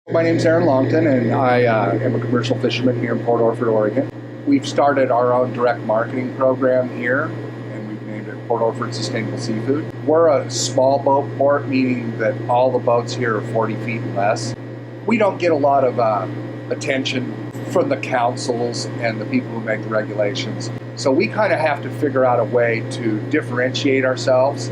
My name's Aaron Longton, and I am a commercial fisherman here in Port Orford, Oregon. We've started our own direct marketing program here, and we've named it Port Orford Sustainable Seafood. We're a small boat port, meaning that all the boats here are 40 feet and less. We don't get a lot of attention from the councils and the people who make the regulations. So we kind of have to figure out a way to differentiate ourselves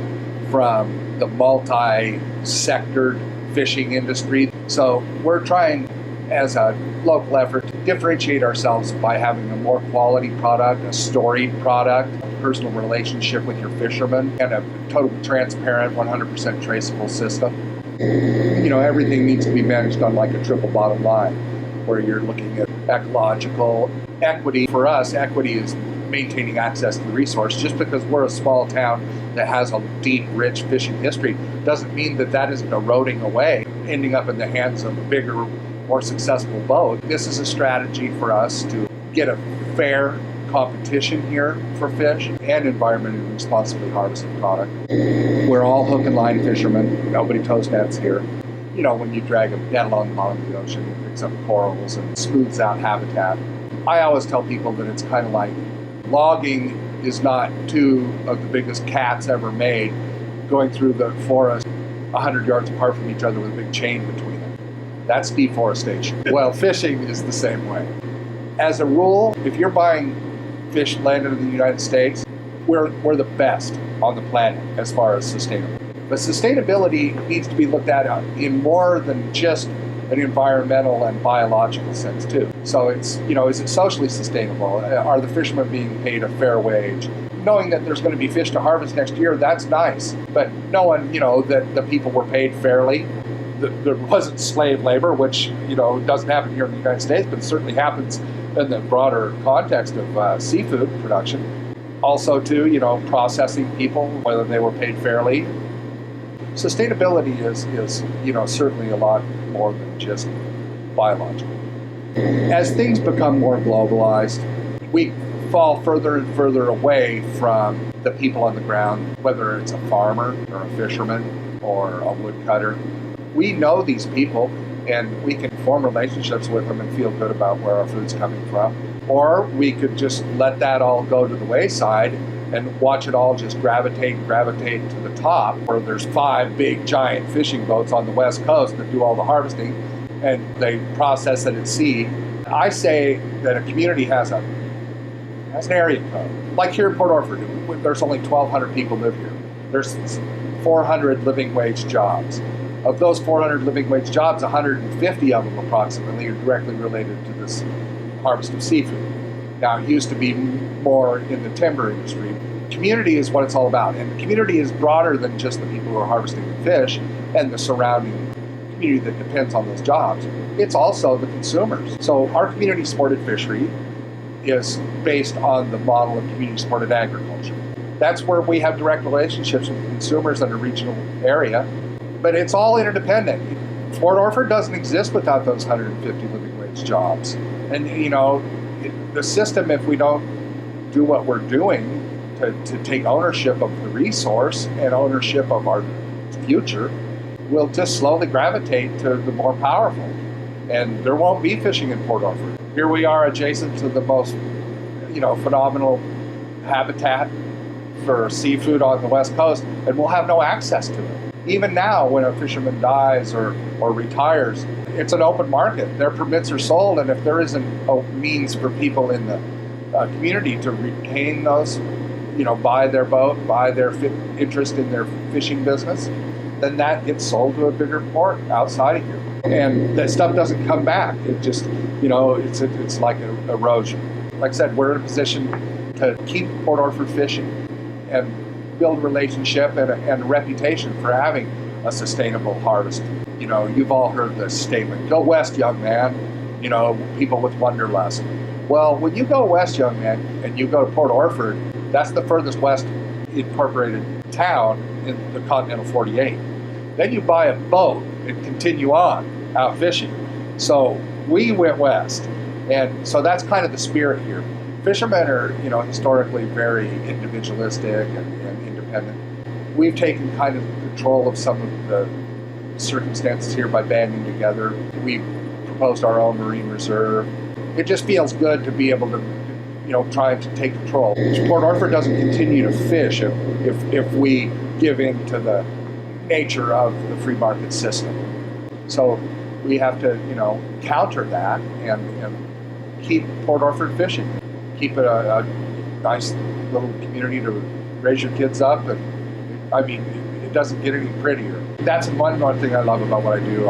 from the multi-sectored fishing industry. So we're trying, as a local effort, to differentiate ourselves by having a more quality product, a storied product, a personal relationship with your fishermen, and a totally transparent, 100% traceable system. You know, everything needs to be managed on like a triple bottom line, where you're looking at ecological equity. For us, equity is maintaining access to the resource. Just because we're a small town that has a deep, rich fishing history doesn't mean that that isn't eroding away, ending up in the hands of a bigger, more successful boat. This is a strategy for us to get a fair competition here for fish and environmentally responsibly harvested product. We're all hook and line fishermen. Nobody tows nets here. You know, when you drag a net along the bottom of the ocean, it picks up corals and smooths out habitat. I always tell people that it's kind of like logging is not two of the biggest cats ever made going through the forest 100 yards apart from each other with a big chain between them. That's deforestation. Well, fishing is the same way. As a rule, if you're buying fish landed in the United States, we're the best on the planet as far as sustainable. But sustainability needs to be looked at in more than just an environmental and biological sense too. So it's, you know, is it socially sustainable? Are the fishermen being paid a fair wage? Knowing that there's going to be fish to harvest next year, that's nice. But knowing, you know, that the people were paid fairly, there wasn't slave labor, which, you know, doesn't happen here in the United States, but it certainly happens in the broader context of seafood production. Also too, you know, processing people, whether they were paid fairly. Sustainability is, you know, certainly a lot more than just biological. As things become more globalized, we fall further and further away from the people on the ground, whether it's a farmer or a fisherman or a woodcutter. We know these people and we can form relationships with them and feel good about where our food's coming from. Or we could just let that all go to the wayside and watch it all just gravitate to the top, where there's 5 big giant fishing boats on the West Coast that do all the harvesting and they process it at sea. I say that a community has an area code. Like here in Port Orford, there's only 1,200 people live here. There's 400 living wage jobs. Of those 400 living wage jobs, 150 of them approximately are directly related to this harvest of seafood. Now, it used to be more in the timber industry. Community is what it's all about. And the community is broader than just the people who are harvesting the fish and the surrounding community that depends on those jobs. It's also the consumers. So our community-supported fishery is based on the model of community-supported agriculture. That's where we have direct relationships with consumers in a regional area, but it's all interdependent. Port Orford doesn't exist without those 150 living wage jobs. And, you know, the system, if we don't do what we're doing to take ownership of the resource and ownership of our future, will just slowly gravitate to the more powerful. And there won't be fishing in Port Orford. Here we are adjacent to the most, you know, phenomenal habitat for seafood on the West Coast, and we'll have no access to it. Even now, when a fisherman dies or retires, it's an open market. Their permits are sold, and if there isn't a means for people in the community to retain those, you know, buy their boat, buy their interest in their fishing business, then that gets sold to a bigger port outside of here. And that stuff doesn't come back. It just, you know, it's like an erosion. Like I said, we're in a position to keep Port Orford fishing and build a relationship and a reputation for having a sustainable harvest. You know, you've all heard this statement, go west, young man, you know, people with wanderlust. Well, when you go west, young man, and you go to Port Orford, that's the furthest west incorporated town in the continental 48. Then you buy a boat and continue on out fishing. So we went west. And so that's kind of the spirit here. Fishermen are, you know, historically very individualistic and independent. We've taken kind of control of some of the circumstances here by banding together. We proposed our own marine reserve. It just feels good to be able to, try to take control. Port Orford doesn't continue to fish if we give in to the nature of the free market system. So we have to, counter that and keep Port Orford fishing. Keep it a nice little community to raise your kids up. And it doesn't get any prettier. That's one thing I love about what I do.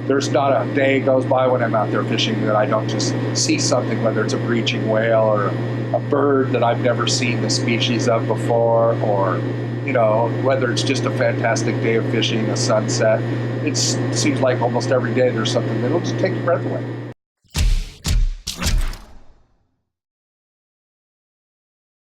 There's not a day goes by when I'm out there fishing that I don't just see something, whether it's a breaching whale or a bird that I've never seen the species of before, or whether it's just a fantastic day of fishing, a sunset. It seems like almost every day there's something that'll just take your breath away.